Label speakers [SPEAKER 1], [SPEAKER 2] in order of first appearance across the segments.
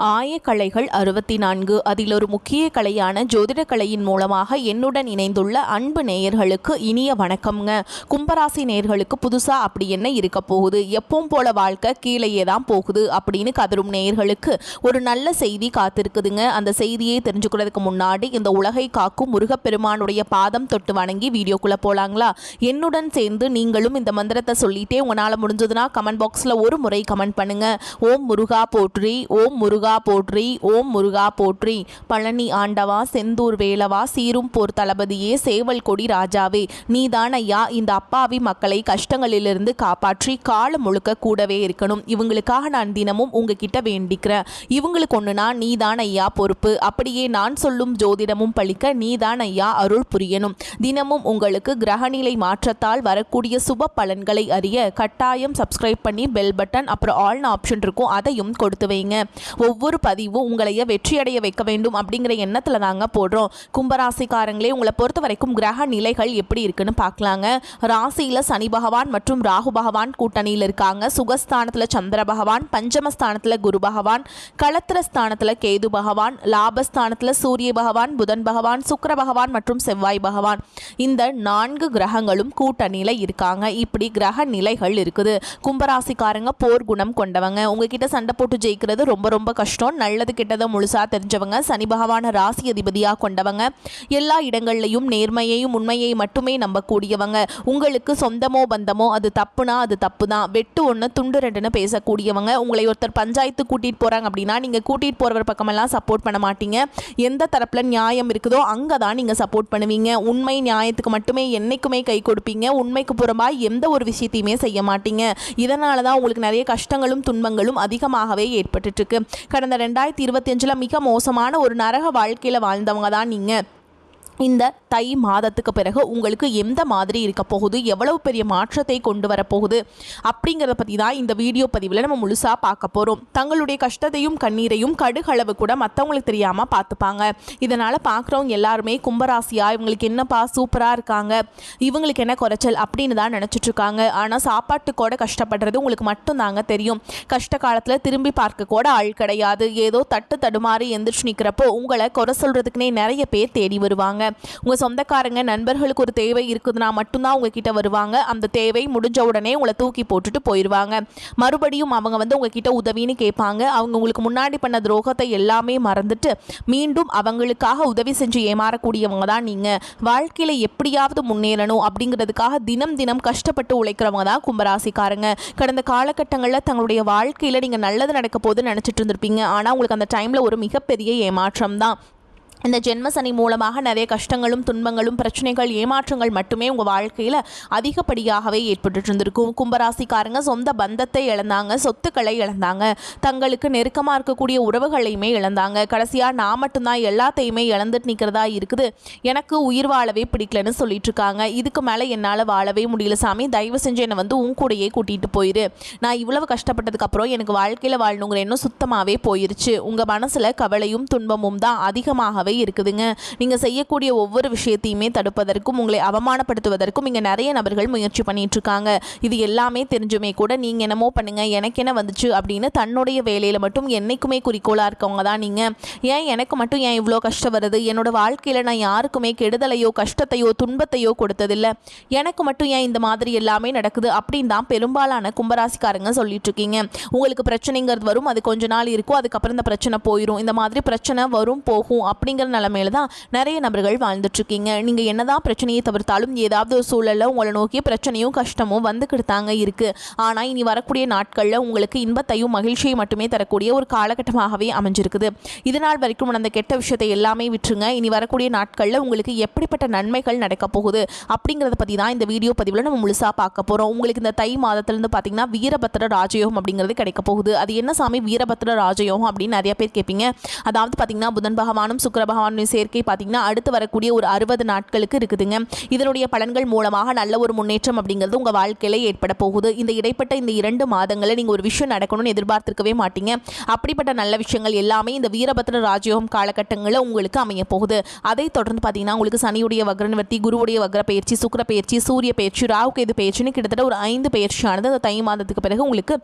[SPEAKER 1] ஆயக்கலைகள் 64 அதில் ஒரு முக்கிய கலையான ஜோதிட கலையின் மூலமாக என்னுடன் இணைந்துள்ள அன்பு நேயர்களுக்கு இனிய வணக்கம்ங்க. கும்பராசி நேயர்களுக்கு புதுசா அப்படி என்ன இருக்க போகுது, எப்பவும் போல வாழ்க்கை கீழேயே தான் போகுது அப்படின்னு கதரும் நேயர்களுக்கு ஒரு நல்ல செய்தி காத்திருக்குதுங்க. அந்த செய்தியை தெரிஞ்சுக்கிறதுக்கு முன்னாடி இந்த உலகை காக்கும் முருகப்பெருமானுடைய பாதம் தொட்டு வணங்கி வீடியோக்குள்ள போலாங்களா? என்னுடன் சேர்ந்து நீங்களும் இந்த மந்திரத்தை சொல்லிட்டே உங்களால் முடிஞ்சதுன்னா கமெண்ட் பாக்ஸில் ஒரு முறை கமெண்ட் பண்ணுங்க. ஓம் முருகா போற்றி, ஓம் முருகா போற்றி, ஓம் முருகா போற்றி. பழனி ஆண்டவா, செந்தூர் வேலவா, சீரும் போர் தளபதியே, சேவல் கொடி ராஜாவே, நீதான் ஐயா இந்த அப்பாவி மக்களை கஷ்டங்களிலிருந்து காப்பாற்றி காலம் முழுக்க கூடவே இருக்கணும். இவங்களுக்காக நான் தினமும் உங்ககிட்ட வேண்டிக்கிறேன். இவங்களுக்கு ஒண்ணுனா நீதான் ஐயா பொறுப்பு. அப்படியே நான் சொல்லும் ஜோதிடமும் பழிக்க நீதான் ஐயா அருள் புரியணும். தினமும் உங்களுக்கு கிரகநிலை மாற்றத்தால் வரக்கூடிய சுப பலன்களை அறிய கட்டாயம் சப்ஸ்கிரைப் பண்ணி பெல் பட்டன் அப்புறம் ஆல்னு ஆப்ஷன் இருக்கும், அதையும் கொடுத்து வைங்க. ஒவ்வொரு பதிவும் உங்களைய வெற்றியடைய வைக்க வேண்டும் அப்படிங்கிற எண்ணத்தில் தாங்க போடுறோம். கும்பராசிக்காரங்களே, உங்களை பொறுத்த வரைக்கும் கிரக நிலைகள் எப்படி இருக்குன்னு பார்க்கலாங்க. ராசியில் சனி பகவான் மற்றும் ராகு பகவான் கூட்டணியில் இருக்காங்க. சுகஸ்தானத்தில் சந்திர பகவான், பஞ்சமஸ்தானத்தில் குரு பகவான், களத்திரஸ்தானத்தில் கேது பகவான், லாபஸ்தானத்தில் சூரிய பகவான், புதன் பகவான், சுக்கிர பகவான் மற்றும் செவ்வாய் பகவான். இந்த 4 கிரகங்களும் கூட்டணியில் இருக்காங்க. இப்படி கிரக நிலைகள் இருக்குது. கும்பராசிக்காரங்க போர் குணம் கொண்டவங்க. உங்ககிட்ட சண்டை போட்டு ஜெயிக்கிறது ரொம்ப ரொம்ப கஷ்டம். நல்லது கெட்டதை முழுசா தெரிஞ்சவங்க. சனி பகவான ராசி அதிபதியாக கொண்டவங்க. எல்லா இடங்கள்லையும் நேர்மையையும் உண்மையை மட்டுமே நம்பக்கூடியவங்க. உங்களுக்கு சொந்தமோ பந்தமோ அது தப்புனா அது தப்பு தான், வெட்டு ஒன்று துண்டு ரெண்டுன்னு பேசக்கூடியவங்க. உங்களை ஒருத்தர் பஞ்சாயத்து கூட்டிட்டு போறாங்க அப்படின்னா நீங்க கூட்டிட்டு போறவர் பக்கமெல்லாம் சப்போர்ட் பண்ண மாட்டீங்க. எந்த தரப்புல நியாயம் இருக்குதோ அங்கே தான் நீங்க சப்போர்ட் பண்ணுவீங்க. உண்மை நியாயத்துக்கு மட்டுமே என்னைக்குமே கை கொடுப்பீங்க. உண்மைக்கு புறம்பா எந்த ஒரு விஷயத்தையுமே செய்ய மாட்டீங்க. இதனால தான் உங்களுக்கு நிறைய கஷ்டங்களும் துன்பங்களும் அதிகமாகவே ஏற்பட்டு இருக்கு. கடந்த 2025 மிக மோசமான ஒரு நரக வாழ்க்கையில் வாழ்ந்தவங்க தான் நீங்க. இந்த தை மாதத்துக்கு பிறகு உங்களுக்கு எந்த மாதிரி இருக்க போகுது, எவ்வளவு பெரிய மாற்றத்தை கொண்டு வரப்போகுது அப்படிங்கிறத பற்றி தான் இந்த வீடியோ பதிவில் நம்ம முழுசாக பார்க்க போகிறோம். தங்களுடைய கஷ்டத்தையும் கண்ணீரையும் கடுகளவு கூட மற்றவங்களுக்கு தெரியாமல் பார்த்துப்பாங்க. இதனால் பார்க்குறவங்க எல்லாருமே கும்பராசியா இவங்களுக்கு என்னப்பா சூப்பராக இருக்காங்க, இவங்களுக்கு என்ன குறைச்சல் அப்படின்னு தான் நினச்சிட்ருக்காங்க. ஆனால் சாப்பாட்டுக்கூட கஷ்டப்படுறது உங்களுக்கு மட்டும்தாங்க தெரியும். கஷ்ட காலத்தில் திரும்பி பார்க்க கூட ஆள் கிடையாது. ஏதோ தட்டு தடுமாறி எந்திரிச்சு நிற்கிறப்போ உங்களை குறை சொல்கிறதுக்குனே நிறைய பேர் தேடி வருவாங்க. உங்க சொந்தக்காரங்க நண்பர்களுக்கு ஒரு தேவை இருக்குதுன்னா மட்டும்தான் உங்ககிட்ட வருவாங்க. அந்த தேவை முடிஞ்ச உடனே உங்களை தூக்கி போட்டுட்டு போயிடுவாங்க. மறுபடியும் அவங்க உங்ககிட்ட உதவின்னு கேட்பாங்க. அவங்க உங்களுக்கு முன்னாடி பண்ண துரோகத்தை எல்லாமே மறந்துட்டு மீண்டும் அவங்களுக்காக உதவி செஞ்சு ஏமாறக்கூடியவங்க தான் நீங்க. வாழ்க்கையில எப்படியாவது முன்னேறணும் அப்படிங்கிறதுக்காக தினம் தினம் கஷ்டப்பட்டு உழைக்கிறவங்க தான் கும்பராசிக்காரங்க. கடந்த காலகட்டங்களில் தங்களுடைய வாழ்க்கையில நீங்க நல்லது நடக்க போது நினைச்சிட்டு இருந்திருப்பீங்க. ஆனா உங்களுக்கு அந்த டைம்ல ஒரு மிகப்பெரிய ஏமாற்றம் தான். இந்த ஜென்மசனி மூலமாக நிறைய கஷ்டங்களும் துன்பங்களும் பிரச்சனைகள் ஏமாற்றங்கள் மட்டுமே உங்கள் வாழ்க்கையில் அதிகப்படியாகவே ஏற்பட்டு இருந்திருக்கும். கும்பராசிக்காரங்க சொந்த பந்தத்தை இழந்தாங்க, சொத்துக்களை இழந்தாங்க, தங்களுக்கு நெருக்கமாக இருக்கக்கூடிய உறவுகளையுமே இழந்தாங்க. கடைசியாக நான் மட்டும்தான் எல்லாத்தையுமே இழந்துட்டு நிற்கிறதா இருக்குது, எனக்கு உயிர் வாழவே பிடிக்கலன்னு சொல்லிட்டு இருக்காங்க. இதுக்கு மேலே என்னால் வாழவே முடியல சாமி, தயவு செஞ்சு என்னை உன் கூடையே கூட்டிகிட்டு போயிரு. நான் இவ்வளவு கஷ்டப்பட்டதுக்கப்புறம் எனக்கு வாழ்க்கையில் வாழணுங்கிற எண்ணம் சுத்தமாகவே போயிருச்சு. உங்கள் மனசில் கவலையும் துன்பமும் தான் அதிகமாகவே இருக்குதுங்க. நீங்க செய்யக்கூடிய ஒவ்வொரு விஷயத்தையுமே தடுப்பதற்கும் உங்களை அவமானப்படுத்துவதற்கும் இங்க நிறைய நபர்கள் முயற்சி பண்ணிட்டு இருக்காங்க. இது எல்லாமே தெரிஞ்சுமே கூட நீங்க என்னமோ பண்ணுங்க, எனக்கு என்ன வந்துச்சு அப்படின்னு தன்னுடைய வேலையில மட்டும் என்னைக்குமே குறிக்கோளா இருக்கவங்க தான் நீங்க. ஏன் எனக்கு மட்டும் ஏன் இவ்வளோ கஷ்டம் வருது, என்னோட வாழ்க்கையில நான் யாருக்குமே கெடுதலையோ கஷ்டத்தையோ துன்பத்தையோ கொடுத்ததில்லை, எனக்கு மட்டும் ஏன் இந்த மாதிரி எல்லாமே நடக்குது அப்படின்னு தான் பெரும்பாலான கும்பராசிக்காரங்க சொல்லிட்டு இருக்கீங்க. உங்களுக்கு பிரச்சனைங்கிறது வரும், அது கொஞ்ச நாள் இருக்கும், அதுக்கப்புறம் இந்த பிரச்சனை போயிடும். இந்த மாதிரி பிரச்சனை வரும் போகும் அப்படிங்கிற நிலைமையில தான் நிறைய நபர்கள் வாழ்ந்துட்டு இருக்கீங்க. நீங்க என்னதான் பிரச்சனையை தவிர்த்தாலும் ஏதாவது ஒரு சூழல்ல உங்களை நோக்கி பிரச்சனையும் கஷ்டமும் வந்துக்கிட்டு தாங்க இருக்கு. ஆனா இனி வரக்கூடிய நாட்கள்ல உங்களுக்கு இன்பத்தையும் மகிழ்ச்சியை மட்டுமே தரக்கூடிய ஒரு காலகட்டமாகவே அமைஞ்சிருக்குது. இதனால் வரைக்கும் அந்த கெட்ட விஷயத்தை எல்லாமே விட்டுருங்க. இனி வரக்கூடிய நாட்கள்ல உங்களுக்கு எப்படிப்பட்ட நன்மைகள் நடக்க போகுது அப்படிங்கறத பத்தி தான் இந்த வீடியோ பதிவில் நம்ம முழுசா பார்க்க போறோம். உங்களுக்கு இந்த தை மாதத்திலிருந்து பாத்தீங்கன்னா வீரபத்திர ராஜயோகம் அப்படிங்கிறது கிடைக்க போகுது. அது என்ன சாமி வீரபத்திர ராஜயோகம் அப்படின்னு நிறைய பேர் கேட்பீங்க. அதாவது பாத்தீங்கன்னா புதன் பகவானும் சுக்கிர பகவானுடைய சேர்க்கை பார்த்தீங்கன்னா அடுத்து வரக்கூடிய ஒரு 60 நாட்களுக்கு இருக்குதுங்க. இதனுடைய பலன்கள் மூலமாக நல்ல ஒரு முன்னேற்றம் அப்படிங்கிறது உங்கள் வாழ்க்கையில ஏற்பட போகுது. இந்த இடைப்பட்ட இந்த 2 மாதங்களில் நீங்கள் ஒரு விஷயம் நடக்கணும்னு எதிர்பார்த்திருக்கவே மாட்டீங்க. அப்படிப்பட்ட நல்ல விஷயங்கள் எல்லாமே இந்த வீரபத்ர ராஜயோகம் காலகட்டங்களில் உங்களுக்கு அமைய போகுது. அதை தொடர்ந்து பார்த்தீங்கன்னா உங்களுக்கு சனியுடைய வக்ர நிவர்த்தி, குருவுடைய வக்ர பயிற்சி, சுக்கிர பயிற்சி, சூரிய பயிற்சி, ராகு கேது பயிற்சின்னு கிட்டத்தட்ட ஒரு 5 பயிற்சியானது அந்த தை மாதத்துக்கு பிறகு உங்களுக்கு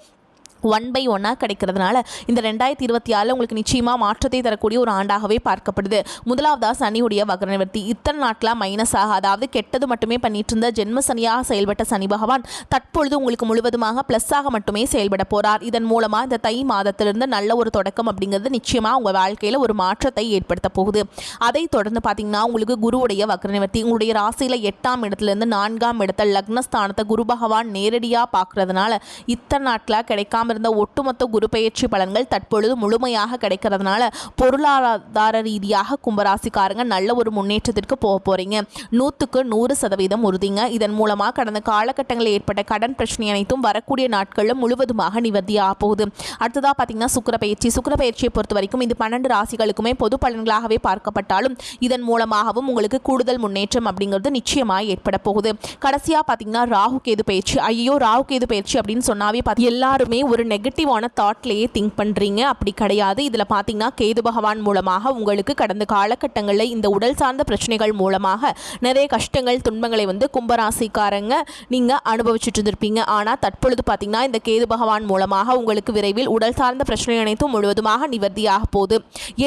[SPEAKER 1] 1/1 கிடைக்கிறதுனால இந்த 2026 உங்களுக்கு நிச்சயமாக மாற்றத்தை தரக்கூடிய ஒரு ஆண்டாகவே பார்க்கப்படுது. முதலாவதாக சனியுடைய வக்ர நிவர்த்தி. இத்தனை நாட்களாக மைனஸாக, அதாவது கெட்டது மட்டுமே பண்ணிட்டு இருந்த ஜென்ம சனியாக செயல்பட்ட சனி பகவான் தற்பொழுது உங்களுக்கு முழுவதுமாக ப்ளஸ்ஸாக மட்டுமே செயல்பட போகிறார். இதன் மூலமாக இந்த தை மாதத்திலிருந்து நல்ல ஒரு தொடக்கம் அப்படிங்கிறது நிச்சயமாக உங்கள் வாழ்க்கையில் ஒரு மாற்றத்தை ஏற்படுத்த போகுது. அதை தொடர்ந்து பார்த்தீங்கன்னா உங்களுக்கு குருவுடைய வக்ர நிவர்த்தி. உங்களுடைய ராசியில் 8ஆம் இடத்துலேருந்து 4ஆம் இடத்துல லக்னஸ்தானத்தை குரு பகவான் நேரடியாக பார்க்கறதுனால இத்தனை நாட்களாக கிடைக்காம இருந்த ஒட்டுமொத்த குரு பெயர்ச்சி பலன்கள் தற்பொழுது முழுமையாக கிடைக்கிறதுனால பொருளாதார ரீதியாக கும்பராசிக்காரங்க நல்ல ஒரு முன்னேற்றத்திற்கு போக போறீங்க. 100% உறுதிங்க. இதன் மூலமாக கடந்த காலகட்டங்களில் ஏற்பட்ட கடன் பிரச்சனை அனைத்தும் வரக்கூடிய நாட்களில் முழுவதுமாக நிவர்த்தியாக போகுது. அடுத்ததாக பார்த்தீங்கன்னா சுக்கிர பயிற்சியை பொறுத்த வரைக்கும் இது 12 ராசிகளுக்குமே பொது பலன்களாகவே பார்க்கப்பட்டாலும் இதன் மூலமாகவும் உங்களுக்கு கூடுதல் முன்னேற்றம் அப்படிங்கிறது நிச்சயமாக ஏற்பட போகுது. கடைசியாக பார்த்தீங்கன்னா ராகு கேது பயிற்சி. ஐயோ, ராகு கேது பயிற்சி அப்படின்னு சொன்னாவே எல்லாருமே ஒரு நெகட்டிவான தாட்லேயே திங்க் பண்ணுறீங்க. அப்படி கிடையாது. இதில் பார்த்தீங்கன்னா கேது பகவான் மூலமாக உங்களுக்கு கடந்த காலகட்டங்களில் இந்த உடல் சார்ந்த பிரச்சனைகள் மூலமாக நிறைய கஷ்டங்கள் துன்பங்களை கும்பராசிக்காரங்க நீங்கள் அனுபவிச்சுட்டு இருந்திருப்பீங்க. ஆனால் தற்பொழுது பார்த்தீங்கன்னா இந்த கேது பகவான் மூலமாக உங்களுக்கு விரைவில் உடல் சார்ந்த பிரச்சனை அனைத்தும் முழுவதுமாக நிவர்த்தியாக போகுது.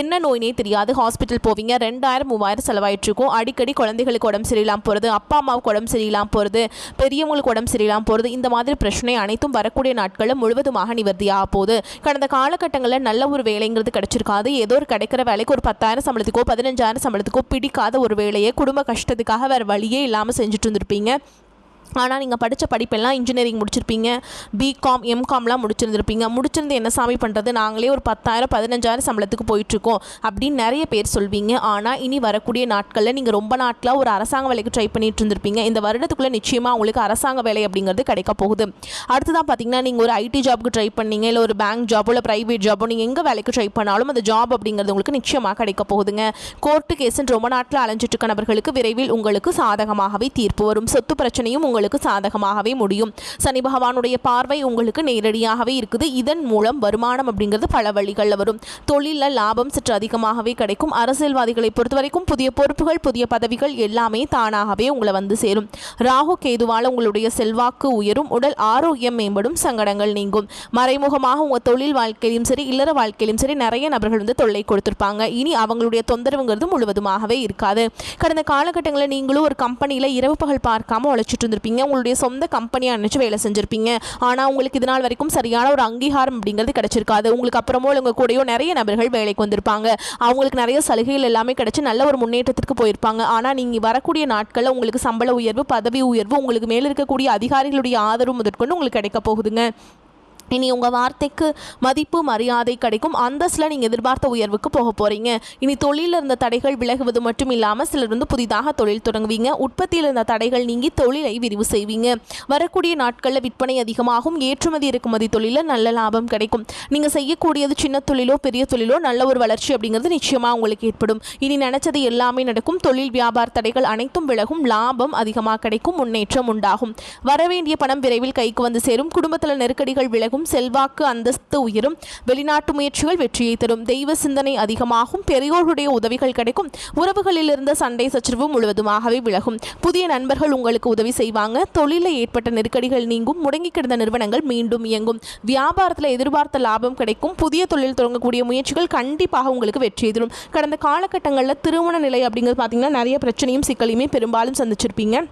[SPEAKER 1] என்ன நோயினே தெரியாது, ஹாஸ்பிட்டல் போவீங்க, 2000-3000 செலவாயிட்டு இருக்கும். அடிக்கடி குழந்தைகளுக்கு உடம்பு சரியில்லாமல் போகிறது, அப்பா அம்மாவுக்கு உடம்பு சரியில்லாமல் போகிறது, பெரியவங்களுக்கு உடம்பு சரியில்லாமல் போகிறது, இந்த மாதிரி பிரச்சனை அனைத்தும் வரக்கூடிய நாட்களில் முழுவதுமாக நிவர்த்தியாக போகுது. கடந்த காலகட்டங்களில் நல்ல ஒரு வேலைங்கிறது கிடைச்சிருக்காது. ஏதோ ஒரு கிடைக்கிற வேலைக்கு ஒரு 10,000 சம்பளத்துக்கோ 15,000 சம்பளத்துக்கோ பிடிக்காத ஒரு வேலையை குடும்ப கஷ்டத்துக்காக வேறு வழியே இல்லாமல் செஞ்சுட்டு இருந்திருப்பீங்க. ஆனால் நீங்கள் படித்த படிப்பெல்லாம் இன்ஜினியரிங் முடிச்சிருப்பீங்க, பிகாம் எம்காம்லாம் முடிச்சிருந்து என்ன சாமி பண்ணுறது, நாங்களே ஒரு 10,000 15,000 சம்பளத்துக்கு போயிட்டுருக்கோம் அப்படின்னு நிறைய பேர் சொல்வீங்க. ஆனால் இனி வரக்கூடிய நாட்களில் நீங்கள் ரொம்ப நாட்களாக ஒரு அரசாங்க வேலைக்கு ட்ரை பண்ணிட்டு இருந்திருப்பீங்க. இந்த வருடத்துக்குள்ளே நிச்சயமாக உங்களுக்கு அரசாங்க வேலை அப்படிங்கிறது கிடைக்க போகுது. அடுத்ததான் பார்த்தீங்கன்னா நீங்கள் ஒரு ஐடி ஜாபுக்கு ட்ரை பண்ணீங்க, இல்லை ஒரு பேங்க் ஜாபோ இல்லை ப்ரைவேட் ஜாபோ நீங்கள் எங்கே வேலைக்கு ட்ரை பண்ணாலும் அந்த ஜாப் அப்படிங்கிறது உங்களுக்கு நிச்சயமாக கிடைக்க போகுதுங்க. கோர்ட்டு கேஸுன்னு ரொம்ப நாட்டில் அலைஞ்சிட்டு இருக்க நபர்களுக்கு விரைவில் உங்களுக்கு சாதகமாகவே தீர்ப்பு வரும். சொத்து பிரச்சனையும் உங்களுக்கு சாதகமாகவே முடியும். சனி பகவானுடைய பார்வை உங்களுக்கு நேரடியாகவே இருக்குது. இதன் மூலம் வருமானம் அப்படிங்கிறது பல வழிகளில் வரும். தொழிலில் லாபம் சற்று அதிகமாகவே கிடைக்கும். அரசியல்வாதிகளை பொறுத்த வரைக்கும் புதிய பொறுப்புகள் புதிய பதவிகள் எல்லாமே தானாகவே உங்களை சேரும். ராகு கேதுவால் உங்களுடைய செல்வாக்கு உயரும், உடல் ஆரோக்கியம் மேம்படும், சங்கடங்கள் நீங்கும். மறைமுகமாக உங்கள் தொழில் வாழ்க்கையிலும் சரி இல்லற வாழ்க்கையிலும் சரி நிறைய நபர்கள் தொல்லை கொடுத்திருப்பாங்க. இனி அவங்களுடைய தொந்தரவுங்கிறது முழுவதுமாகவே இருக்காது. கடந்த காலகட்டங்களில் நீங்களும் ஒரு கம்பெனியில் இரவு பகல் பார்க்காம உழைச்சிட்டு இருந்திருப்பீங்க. உங்களுடைய சொந்த கம்பெனியாக நினைச்சு வேலை செஞ்சிருப்பீங்க. ஆனால் உங்களுக்கு இது நாள் வரைக்கும் சரியான ஒரு அங்கீகாரம் அப்படிங்கிறது கிடைச்சிருக்காது. உங்களுக்கு அப்புறமோ உங்கள் கூடயோ நிறைய நபர்கள் வேலைக்கு வந்திருப்பாங்க. அவங்களுக்கு நிறைய சலுகைகள் எல்லாமே கிடைச்சி நல்ல ஒரு முன்னேற்றத்திற்கு போயிருப்பாங்க. ஆனால் நீங்கள் வரக்கூடிய நாட்களில் உங்களுக்கு சம்பள உயர்வு, பதவி உயர்வு, உங்களுக்கு மேலே இருக்கக்கூடிய அதிகாரிகளுடைய ஆதரவு முதற்கொண்டு உங்களுக்கு கிடைக்க போகுதுங்க. இனி உங்கள் வார்த்தைக்கு மதிப்பு மரியாதை கிடைக்கும். அந்தஸ்தில் நீங்கள் எதிர்பார்த்த உயர்வுக்கு போக போகிறீங்க. இனி தொழிலில் இருந்த தடைகள் விலகுவது மட்டும் இல்லாமல் சிலர் புதிதாக தொழில் தொடங்குவீங்க. உற்பத்தியில் இருந்த தடைகள் நீங்கி தொழிலை விரிவு செய்வீங்க. வரக்கூடிய நாட்களில் விற்பனை அதிகமாகும். ஏற்றுமதி இறக்குமதி தொழிலில் நல்ல லாபம் கிடைக்கும். நீங்கள் செய்யக்கூடியது சின்ன தொழிலோ பெரிய தொழிலோ நல்ல ஒரு வளர்ச்சி அப்படிங்கிறது நிச்சயமாக உங்களுக்கு ஏற்படும். இனி நினைச்சது எல்லாமே நடக்கும். தொழில் வியாபார தடைகள் அனைத்தும் விலகும். லாபம் அதிகமாக கிடைக்கும். முன்னேற்றம் உண்டாகும். வரவேண்டிய பணம் விரைவில் கைக்கு சேரும். குடும்பத்தில் நெருக்கடிகள் விலகும். செல்வாக்கு அந்தஸ்து உயரும். வெளிநாட்டு முயற்சிகள் வெற்றியை தரும். தெய்வ சிந்தனை அதிகமாகும். பெரியோர்களுடைய உதவிகள் கிடைக்கும். உறவுகளில் இருந்த சண்டை சச்சரவு முழுவதுமாகவே விலகும். புதிய நண்பர்கள் உங்களுக்கு உதவி செய்வாங்க. தொழிலில் ஏற்பட்ட நெருக்கடிகள் நீங்கும். முடங்கி கிடந்த நிறுவனங்கள் மீண்டும் இயங்கும். வியாபாரத்தில் எதிர்பார்த்த லாபம் கிடைக்கும். புதிய தொழில் தொடங்கக்கூடிய முயற்சிகள் கண்டிப்பாக உங்களுக்கு வெற்றியை தரும். கடந்த காலகட்டங்களில் திருமண நிலை அப்படிங்கிறது பார்த்தீங்கன்னா நிறைய பிரச்சனையும் சிக்கலையுமே பெரும்பாலும் சந்திச்சிருப்பீங்க.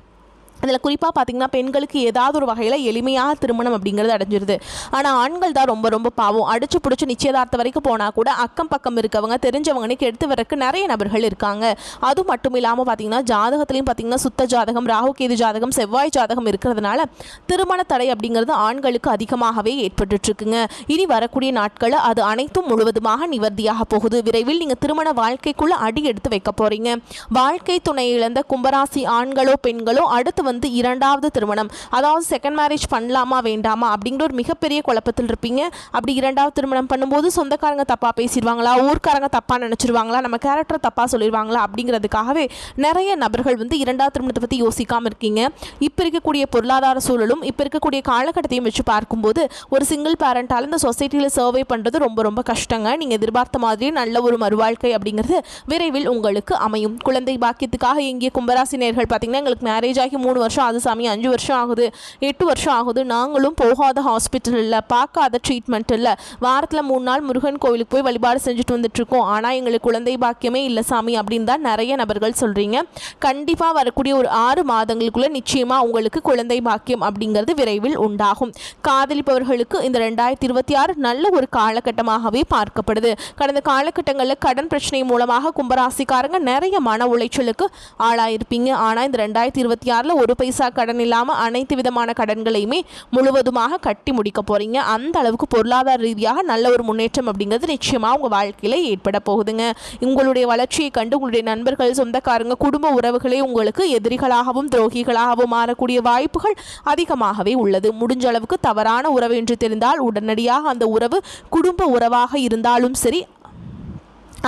[SPEAKER 1] அதில் குறிப்பாக பார்த்திங்கன்னா பெண்களுக்கு ஏதாவது ஒரு வகையில் எளிமையாக திருமணம் அப்படிங்கிறது அடைஞ்சிருது. ஆனால் ஆண்கள் தான் ரொம்ப ரொம்ப பாவம். அடிச்சு பிடிச்சி நிச்சயதார்த்தம் வரைக்கும் போனால் கூட அக்கம் பக்கம் இருக்கவங்க தெரிஞ்சவங்கன்னு எடுத்து வரக்கு நிறைய நபர்கள் இருக்காங்க. அது மட்டும் இல்லாமல் பார்த்திங்கன்னா ஜாதகத்துலேயும் பார்த்திங்கன்னா சுத்த ஜாதகம், ராகு கேது ஜாதகம், செவ்வாய் ஜாதகம் இருக்கிறதுனால திருமண தடை அப்படிங்கிறது ஆண்களுக்கு அதிகமாகவே ஏற்பட்டுருக்குங்க. இனி வரக்கூடிய நாட்களில் அது அனைத்தும் முழுவதுமாக நிவர்த்தியாக போகுது. விரைவில் நீங்கள் திருமண வாழ்க்கைக்குள்ளே அடி எடுத்து வைக்க போகிறீங்க. வாழ்க்கை துணை இழந்த கும்பராசி ஆண்களோ பெண்களோ அடுத்து இரண்டாவது திருமணம், அதாவது செகண்ட் மேரேஜ் பண்ணலாமா வேண்டாமா அப்படிங்கிற ஒரு மிகப்பெரிய குழப்பத்தில் இருப்பீங்க. அப்படி இரண்டாவது திருமணம் பண்ணும்போது சொந்தக்காரங்க தப்பாக பேசிடுவாங்களா, ஊர்க்காரங்க தப்பாக நினச்சிருவாங்களா, நம்ம கேரக்டர் தப்பாக சொல்லிடுவாங்களா அப்படிங்கிறதுக்காகவே நிறைய நபர்கள் இரண்டாவது திருமணத்தை பற்றி யோசிக்காமல் இருக்கீங்க. இப்போ இருக்கக்கூடிய பொருளாதார சூழலும் இப்போ இருக்கக்கூடிய காலகட்டத்தையும் வச்சு பார்க்கும்போது ஒரு சிங்கிள் பேரண்டால் இந்த சொசைட்டியில் சர்வே பண்ணுறது ரொம்ப ரொம்ப கஷ்டங்க. நீங்கள் எதிர்பார்த்த மாதிரியே நல்ல ஒரு மறுவாழ்க்கை அப்படிங்கிறது விரைவில் உங்களுக்கு அமையும். குழந்தை பாக்கியத்துக்காக இங்கே கும்பராசி நேயர்கள் பார்த்தீங்கன்னா எங்களுக்கு மேரேஜ் ஆகி 3 வருஷம் ஆகுது சாமி, 5 வருஷம் ஆகுது, 8 வருஷம் ஆகுது, நாங்களும் போகாத ஹாஸ்பிட்டல் இல்லை, பார்க்காத ட்ரீட்மெண்ட் இல்லை, வாரத்தில் 3 நாள் முருகன் கோவிலுக்கு போய் வழிபாடு செஞ்சுட்டு வந்துட்டுருக்கோம், ஆனால் எங்களுக்கு குழந்தை பாக்கியமே இல்லை சாமி அப்படின்னு தான் நிறைய நபர்கள் சொல்கிறீங்க. கண்டிப்பாக வரக்கூடிய ஒரு 6 மாதங்களுக்குள்ளே நிச்சயமாக உங்களுக்கு குழந்தை பாக்கியம் அப்படிங்கிறது விரைவில் உண்டாகும். காதலிப்பவர்களுக்கு இந்த 2026 நல்ல ஒரு காலகட்டமாகவே பார்க்கப்படுது. கடந்த காலகட்டங்களில் கடன் பிரச்சனை மூலமாக கும்பராசிக்காரங்க நிறைய மன உளைச்சலுக்கு ஆளாயிருப்பீங்க. ஆனால் இந்த 2026 ஒரு பைசா கடன் இல்லாமல் அனைத்து விதமான கடன்களையுமே முழுவதுமாக கட்டி முடிக்க போறீங்க. அந்த அளவுக்கு பொருளாதார ரீதியாக நல்ல ஒரு முன்னேற்றம் அப்படிங்கிறது நிச்சயமாக உங்கள் வாழ்க்கையில் ஏற்பட போகுதுங்க. உங்களுடைய வளர்ச்சியை கண்டு உங்களுடைய நண்பர்கள், சொந்தக்காரங்க, குடும்ப உறவுகளே உங்களுக்கு எதிரிகளாகவும் துரோகிகளாகவும் மாறக்கூடிய வாய்ப்புகள் அதிகமாகவே உள்ளது. முடிஞ்ச அளவுக்கு தவறான உறவு என்று தெரிந்தால் உடனடியாக அந்த உறவு குடும்ப உறவாக இருந்தாலும் சரி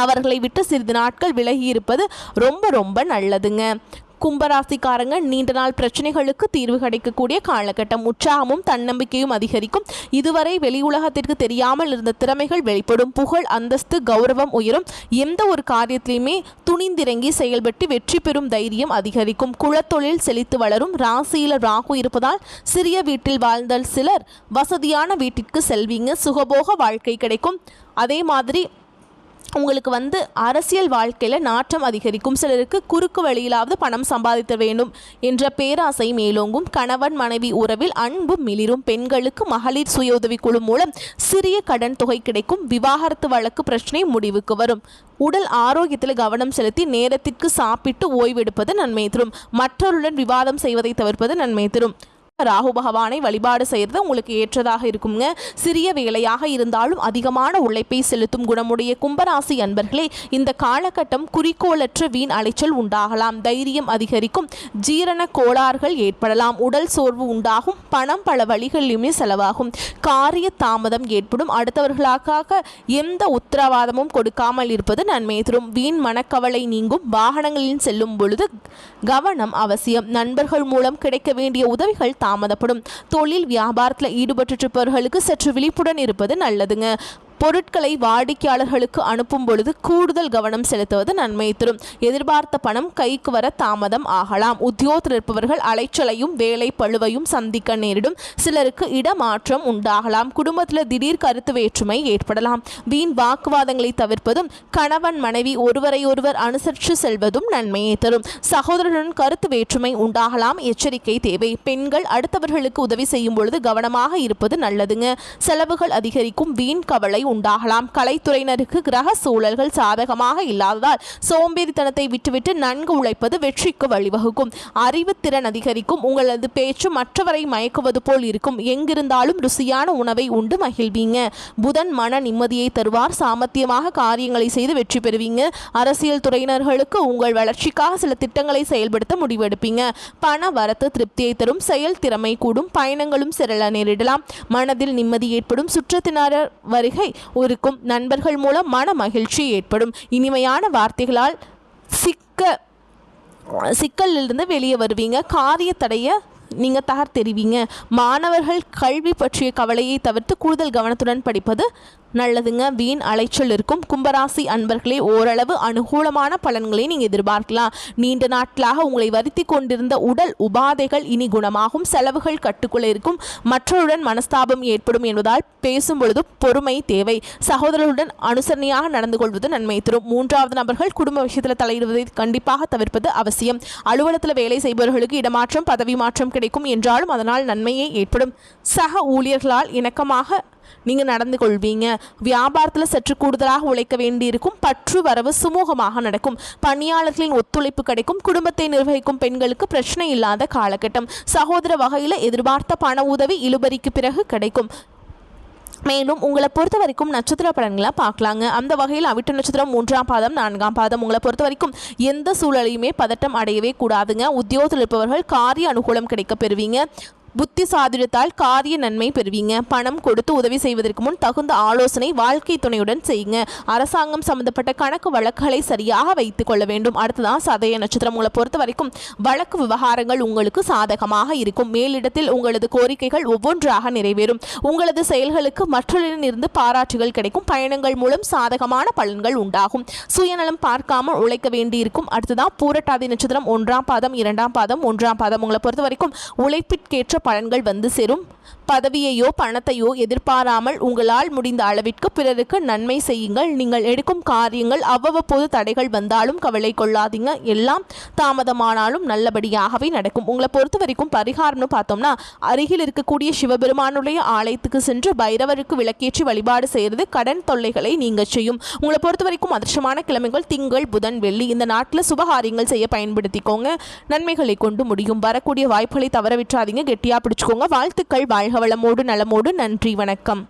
[SPEAKER 1] அவர்களை விட்டு சிறிது நாட்கள் விலகி இருப்பது ரொம்ப ரொம்ப நல்லதுங்க. கும்பராசிக்காரங்க நீண்ட நாள் பிரச்சனைகளுக்கு தீர்வு கிடைக்கக்கூடிய காலகட்டம். உற்சாகமும் தன்னம்பிக்கையும் அதிகரிக்கும். இதுவரை வெளி உலகத்திற்கு தெரியாமல் இருந்த திறமைகள் வெளிப்படும். புகழ், அந்தஸ்து, கௌரவம் உயரும். எந்த ஒரு காரியத்திலையுமே துணிந்திறங்கி செயல்பட்டு வெற்றி பெறும் தைரியம் அதிகரிக்கும். குலத்தொழில் செழித்து வளரும். ராசியில் ராகு இருப்பதால் சிறிய வீட்டில் வாழ்ந்த சிலர் வசதியான வீட்டிற்கு செல்வீங்க. சுகபோக வாழ்க்கை கிடைக்கும். அதே மாதிரி உங்களுக்கு அரசியல் வாழ்க்கையில் நாட்டம் அதிகரிக்கும். சிலருக்கு குறுக்கு வழியிலாவது பணம் சம்பாதிக்க வேண்டும் என்ற பேராசை மேலோங்கும். கணவன் மனைவி உறவில் அன்பு மிளிரும். பெண்களுக்கு மகளிர் சுய உதவி குழு மூலம் சிறிய கடன் தொகை கிடைக்கும். விவாகரத்து வழக்கு பிரச்சனை முடிவுக்கு வரும். உடல் ஆரோக்கியத்தில் கவனம் செலுத்தி நேரத்திற்கு சாப்பிட்டு ஓய்வெடுப்பது நன்மை தரும். மற்றவருடன் விவாதம் செய்வதை தவிர்ப்பது நன்மை தரும். ராகு பகவானை வழிபாடு செய்கிறது உங்களுக்கு ஏற்றதாக இருக்குங்க. சிறிய வேலையாக இருந்தாலும் அதிகமான உழைப்பை செலுத்தும் குணமுடைய கும்பராசி அன்பர்களே, இந்த காலகட்டம் குறிக்கோளற்ற வீண் அலைச்சல் உண்டாகலாம். தைரியம் அதிகரிக்கும். ஜீரண கோளாறுகள் ஏற்படலாம். உடல் சோர்வு உண்டாகும். பணம் பல வழிகளிலுமே செலவாகும். காரிய தாமதம் ஏற்படும். அடுத்தவர்களுக்காக எந்த உத்தரவாதமும் கொடுக்காமல் இருப்பது நன்மை தரும். வீண் மனக்கவலை நீங்கும். வாகனங்களில் செல்லும் பொழுது கவனம் அவசியம். நண்பர்கள் மூலம் கிடைக்க வேண்டிய உதவிகள் தாமதப்படும். தொழில் வியாபாரத்தில் ஈடுபட்டிருப்பவர்களுக்கு சற்று விழிப்புடன் இருப்பது நல்லதுங்க. பொருட்களை வாடிக்கையாளர்களுக்கு அனுப்பும் பொழுது கூடுதல் கவனம் செலுத்துவது நன்மை தரும். எதிர்பார்த்த பணம் கைக்கு வர தாமதம் ஆகலாம். உத்தியோகத்தில் இருப்பவர்கள் அலைச்சலையும் வேலை பழுவையும் சந்திக்க நேரிடும். சிலருக்கு இடமாற்றம் உண்டாகலாம். குடும்பத்தில் திடீர் கருத்து வேற்றுமை ஏற்படலாம். வீண் வாக்குவாதங்களை தவிர்ப்பதும் கணவன் மனைவி ஒருவரை ஒருவர் அனுசரித்து செல்வதும் நன்மையை தரும். சகோதரருடன் கருத்து வேற்றுமை உண்டாகலாம். எச்சரிக்கை தேவை. பெண்கள் அடுத்தவர்களுக்கு உதவி செய்யும் பொழுது கவனமாக இருப்பது நல்லதுங்க. செலவுகள் அதிகரிக்கும். வீண் கவலை உண்டாகலாம். கலைத்துறையினருக்கு கிரக சூழல்கள் சாதகமாக இல்லாததால் சோம்பேறித்தனத்தை விட்டுவிட்டு நன்கு உழைப்பது வெற்றிக்கு வழிவகுக்கும். அறிவுத்திறன் அதிகரிக்கும். உங்களது பேச்சு மற்றவரை மயக்குவது போல் இருக்கும். எங்கிருந்தாலும் ருசியான உணவை உண்டு மகிழ்வீங்க. புதன் மன நிம்மதியை தருவார். சாமர்த்தியமாக காரியங்களை செய்து வெற்றி பெறுவீங்க. அரசியல் துறையினர்களுக்கு உங்கள் வளர்ச்சிக்காக சில திட்டங்களை செயல்படுத்த முடிவெடுப்பீங்க. பண வரத்து திருப்தியை தரும். செயல் திறமை கூடும். பயணங்களும் சிறல நேரிடலாம். மனதில் நிம்மதி ஏற்படும். சுற்றத்தினர் வருகை இருக்கும். நண்பர்கள் மூலம் மன மகிழ்ச்சி ஏற்படும். இனிமையான வார்த்தைகளால் சிக்கலிலிருந்து வெளியே வருவீங்க. காரிய தடைய நீங்கள் தகர்த்தெறிவீங்க. மாணவர்கள் கல்வி பற்றிய கவலையை தவிர்த்து கூடுதல் கவனத்துடன் படிப்பது நல்லதுங்க. வீண் அலைச்சல் இருக்கும். கும்பராசி அன்பர்களே, ஓரளவு அனுகூலமான பலன்களை நீங்கள் எதிர்பார்க்கலாம். நீண்ட நாட்களாக உங்களை வருத்தி கொண்டிருந்த உடல் உபாதைகள் இனி குணமாகும். செலவுகள் கட்டுக்குள்ளே இருக்கும். மற்றவருடன் மனஸ்தாபம் ஏற்படும் என்பதால் பேசும் பொழுது பொறுமை தேவை. சகோதரர்களுடன் அனுசரணையாக நடந்து கொள்வது நன்மை தரும். 3வது நபர்கள் குடும்ப விஷயத்தில் தலையிடுவதை கண்டிப்பாக தவிர்ப்பது அவசியம். அலுவலகத்தில் வேலை செய்பவர்களுக்கு இடமாற்றம் பதவி மாற்றம் கிடைக்கும் என்றாலும் அதனால் நன்மையே ஏற்படும். சக ஊழியர்களால் இணக்கமாக நீங்கள் நடந்து கொள்வீங்க. வியாபாரத்தில் சற்று கூடுதலாக உழைக்க வேண்டியிருக்கும். பற்று வரவு சுமூகமாக நடக்கும். பணியாளர்களின் ஒத்துழைப்பு கிடைக்கும். குடும்பத்தை நிர்வகிக்கும் பெண்களுக்கு பிரச்சனை இல்லாத காலகட்டம். சகோதர வகையில் எதிர்பார்த்த பண உதவி இழுபறிக்கு பிறகு கிடைக்கும். மேலும் உங்களை பொறுத்த வரைக்கும் நட்சத்திர பலன்களை பார்க்கலாங்க. அந்த வகையில் அவிட்ட நட்சத்திரம் 3ஆம் பாதம் 4ஆம் பாதம். உங்களை பொறுத்த வரைக்கும் எந்த சூழலையுமே பதட்டம் அடையவே கூடாதுங்க. உத்தியோகத்தில் இருப்பவர்கள் காரிய அனுகூலம் கிடைக்க பெறுவீங்க. புத்தி சாதுரியத்தால் காரிய நன்மை பெறுவீங்க. பணம் கொடுத்து உதவி செய்வதற்கு முன் தகுந்த ஆலோசனை வாழ்க்கை துணையுடன் செய்யுங்க. அரசாங்கம் சம்பந்தப்பட்ட கணக்கு வழக்குகளை சரியாக வைத்துக் கொள்ள வேண்டும். அடுத்ததான் சதய நட்சத்திரம். உங்களை பொறுத்த வரைக்கும் வழக்கு விவகாரங்கள் உங்களுக்கு சாதகமாக இருக்கும். மேலிடத்தில் உங்களது கோரிக்கைகள் ஒவ்வொன்றாக நிறைவேறும். உங்களது செயல்களுக்கு மற்றவரிடமிருந்து பாராட்டுகள் கிடைக்கும். பயணங்கள் மூலம் சாதகமான பலன்கள் உண்டாகும். சுயநலம் பார்க்காமல் உழைக்க வேண்டியிருக்கும். அடுத்ததான் பூரட்டாதி நட்சத்திரம். 1ஆம் பாதம் 2ஆம் பாதம் 1ஆம் பாதம். உங்களை பொறுத்த வரைக்கும் உழைப்பிற்கேற்ற பலன்கள் வந்து சேரும். பதவியையோ பணத்தையோ எதிர்பாராமல் உங்களால் முடிந்த அளவிற்கு பிறருக்கு நன்மை செய்யுங்கள். நீங்கள் எடுக்கும் காரியங்கள் அவ்வப்போது தடைகள் வந்தாலும் கவலை கொள்ளாதீங்க. எல்லாம் தாமதமானாலும் நல்லபடியாகவே நடக்கும். உங்களை பொறுத்த வரைக்கும் பரிகாரம்னு பார்த்தோம்னா அருகில் இருக்கக்கூடிய சிவபெருமானுடைய ஆலயத்துக்கு சென்று பைரவருக்கு விளக்கேற்றி வழிபாடு செய்கிறது கடன் தொல்லைகளை நீங்க செய்யும். உங்களை பொறுத்த வரைக்கும் அதிர்ஷ்டமான கிழமைகள் திங்கள், புதன், வெள்ளி. இந்த நாட்டில் சுபகாரியங்கள் செய்ய பயன்படுத்திக்கோங்க. நன்மைகளை கொண்டு முடியும். வரக்கூடிய வாய்ப்புகளை தவற விட்டுறாதீங்க. கெட்டியா பிடிச்சுக்கோங்க. வாழ்த்துக்கள். வாழ்க வளமோடு நலமோடு. நன்றி, வணக்கம்.